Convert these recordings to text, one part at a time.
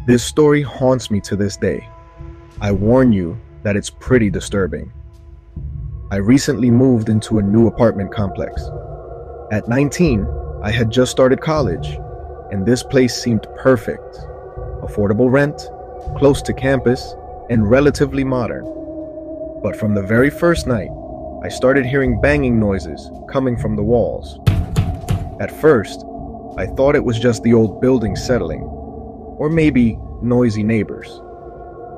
This story haunts me to this day. I warn you that it's pretty disturbing. I recently moved into a new apartment complex. At 19, I had just started college, and this place seemed perfect. Affordable rent, close to campus, and relatively modern. But from the very first night, I started hearing banging noises coming from the walls. At first, I thought it was just the old building settling, or maybe noisy neighbors.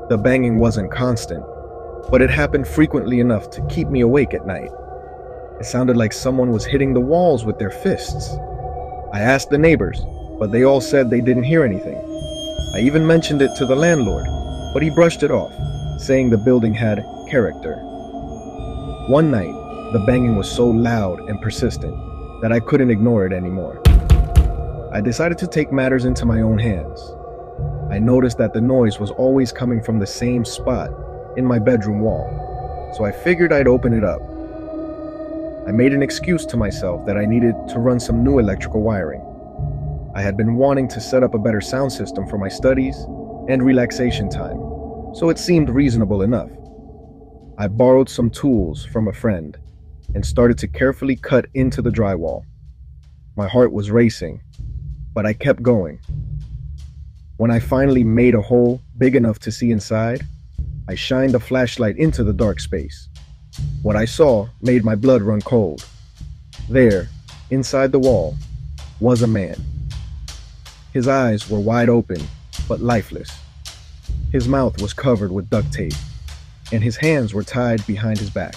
The banging wasn't constant, but it happened frequently enough to keep me awake at night. It sounded like someone was hitting the walls with their fists. I asked the neighbors, but they all said they didn't hear anything. I even mentioned it to the landlord, but he brushed it off, saying the building had character. One night, the banging was so loud and persistent that I couldn't ignore it anymore. I decided to take matters into my own hands. I noticed that the noise was always coming from the same spot in my bedroom wall, so I figured I'd open it up. I made an excuse to myself that I needed to run some new electrical wiring. I had been wanting to set up a better sound system for my studies and relaxation time, so it seemed reasonable enough. I borrowed some tools from a friend and started to carefully cut into the drywall. My heart was racing, but I kept going. When I finally made a hole big enough to see inside, I shined a flashlight into the dark space. What I saw made my blood run cold. There, inside the wall, was a man. His eyes were wide open, but lifeless. His mouth was covered with duct tape, and his hands were tied behind his back.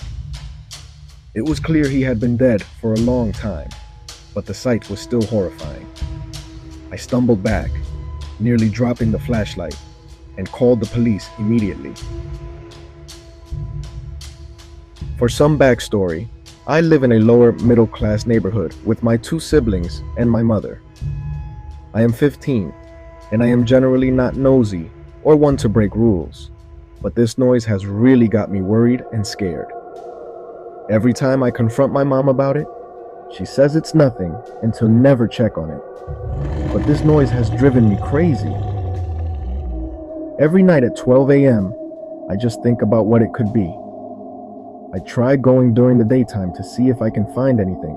It was clear he had been dead for a long time, but the sight was still horrifying. I stumbled back, nearly dropping the flashlight, and called the police immediately. For some backstory, I live in a lower middle-class neighborhood with my two siblings and my mother. I am 15, and I am generally not nosy or one to break rules, but this noise has really got me worried and scared. Every time I confront my mom about it, she says it's nothing and to never check on it. But this noise has driven me crazy. Every night at 12 a.m., I just think about what it could be. I try going during the daytime to see if I can find anything,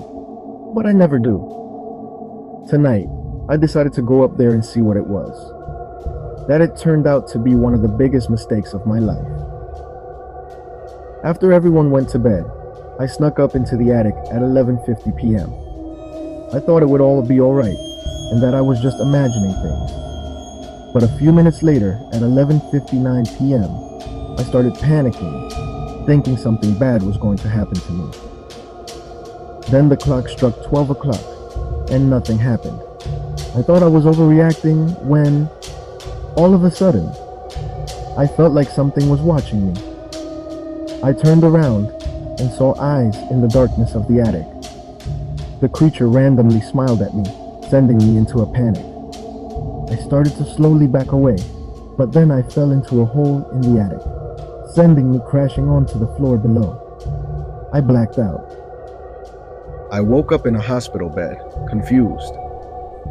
but I never do. Tonight, I decided to go up there and see what it was. That it turned out to be one of the biggest mistakes of my life. After everyone went to bed, I snuck up into the attic at 11:50 p.m. I thought it would all be alright, and that I was just imagining things. But a few minutes later, at 11:59 p.m., I started panicking, thinking something bad was going to happen to me. Then the clock struck 12 o'clock, and nothing happened. I thought I was overreacting when, all of a sudden, I felt like something was watching me. I turned around and saw eyes in the darkness of the attic. The creature randomly smiled at me, sending me into a panic. I started to slowly back away, but then I fell into a hole in the attic, sending me crashing onto the floor below. I blacked out. I woke up in a hospital bed, confused.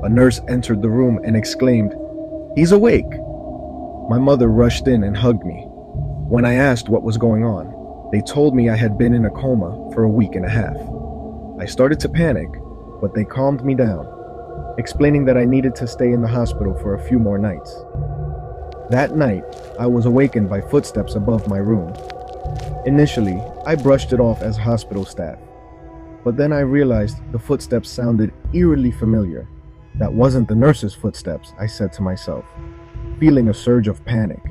A nurse entered the room and exclaimed, "He's awake!" My mother rushed in and hugged me. When I asked what was going on, they told me I had been in a coma for a week and a half. I started to panic, but they calmed me down, explaining that I needed to stay in the hospital for a few more nights. That night, I was awakened by footsteps above my room. Initially, I brushed it off as hospital staff, but then I realized the footsteps sounded eerily familiar. That wasn't the nurse's footsteps, I said to myself, feeling a surge of panic.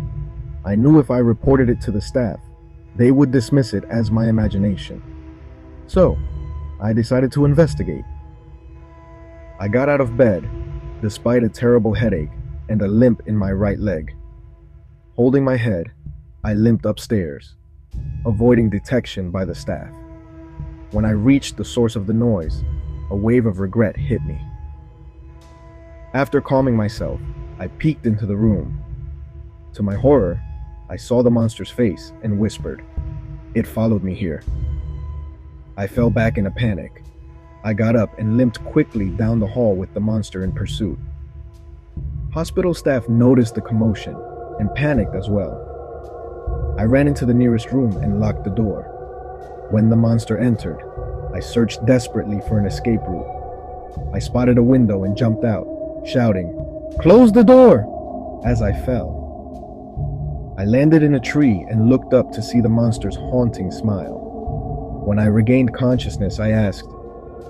I knew if I reported it to the staff, they would dismiss it as my imagination. So, I decided to investigate. I got out of bed, despite a terrible headache and a limp in my right leg. Holding my head, I limped upstairs, avoiding detection by the staff. When I reached the source of the noise, a wave of regret hit me. After calming myself, I peeked into the room. To my horror, I saw the monster's face and whispered, "It followed me here." I fell back in a panic. I got up and limped quickly down the hall with the monster in pursuit. Hospital staff noticed the commotion and panicked as well. I ran into the nearest room and locked the door. When the monster entered, I searched desperately for an escape route. I spotted a window and jumped out, shouting, "Close the door!" as I fell. I landed in a tree and looked up to see the monster's haunting smile. When I regained consciousness, I asked,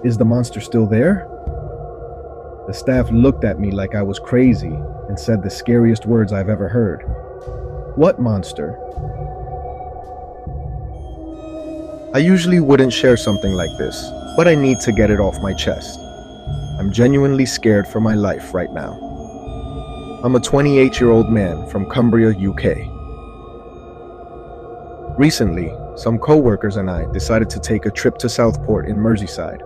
"Is the monster still there?" The staff looked at me like I was crazy and said the scariest words I've ever heard. "What monster?" I usually wouldn't share something like this, but I need to get it off my chest. I'm genuinely scared for my life right now. I'm a 28-year-old man from Cumbria, UK. Recently, some co-workers and I decided to take a trip to Southport in Merseyside.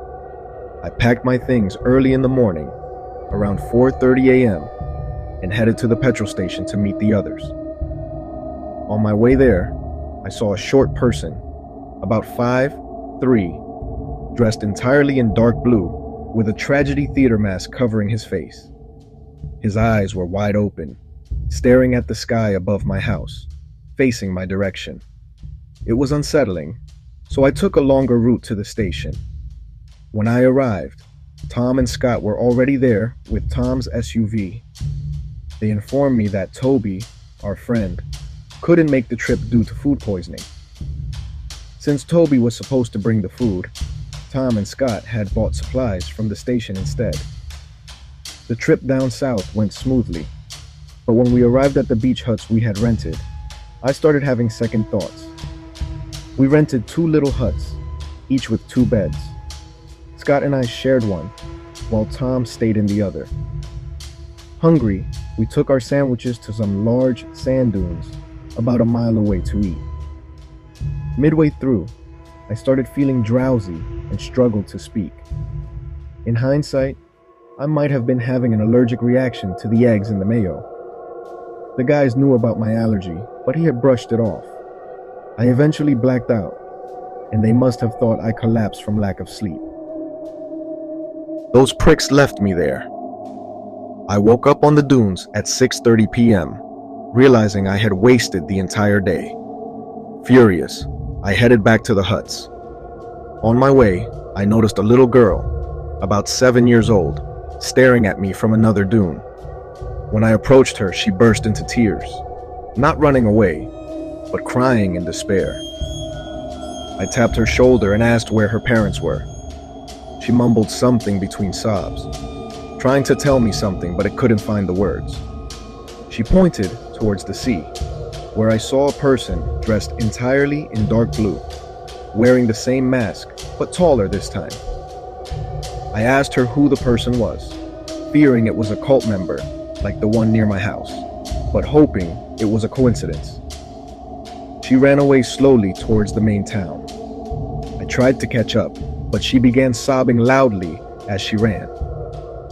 I packed my things early in the morning, around 4:30 a.m., and headed to the petrol station to meet the others. On my way there, I saw a short person, about 5'3", dressed entirely in dark blue, with a tragedy theater mask covering his face. His eyes were wide open, staring at the sky above my house, facing my direction. It was unsettling, so I took a longer route to the station. When I arrived, Tom and Scott were already there with Tom's SUV. They informed me that Toby, our friend, couldn't make the trip due to food poisoning. Since Toby was supposed to bring the food, Tom and Scott had bought supplies from the station instead. The trip down south went smoothly, but when we arrived at the beach huts we had rented, I started having second thoughts. We rented 2 little huts, each with 2 beds. Scott and I shared one, while Tom stayed in the other. Hungry, we took our sandwiches to some large sand dunes about a mile away to eat. Midway through, I started feeling drowsy and struggled to speak. In hindsight, I might have been having an allergic reaction to the eggs and the mayo. The guys knew about my allergy, but he had brushed it off. I eventually blacked out, and they must have thought I collapsed from lack of sleep. Those pricks left me there. I woke up on the dunes at 6:30 p.m., realizing I had wasted the entire day. Furious, I headed back to the huts. On my way, I noticed a little girl, about 7 years old, staring at me from another dune. When I approached her, she burst into tears, not running away, but crying in despair. I tapped her shoulder and asked where her parents were. She mumbled something between sobs, trying to tell me something, but it couldn't find the words. She pointed towards the sea, where I saw a person dressed entirely in dark blue, wearing the same mask, but taller this time. I asked her who the person was, fearing it was a cult member like the one near my house, but hoping it was a coincidence. She ran away slowly towards the main town. I tried to catch up, but she began sobbing loudly as she ran.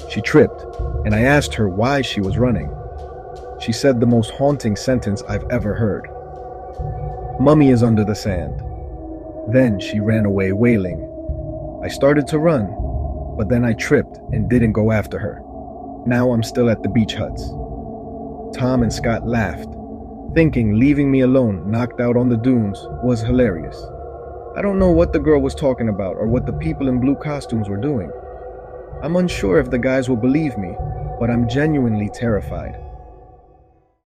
She tripped, and I asked her why she was running. She said the most haunting sentence I've ever heard. "Mummy is under the sand." Then she ran away wailing. I started to run, but then I tripped and didn't go after her. Now I'm still at the beach huts. Tom and Scott laughed, thinking leaving me alone knocked out on the dunes was hilarious. I don't know what the girl was talking about or what the people in blue costumes were doing. I'm unsure if the guys will believe me, but I'm genuinely terrified.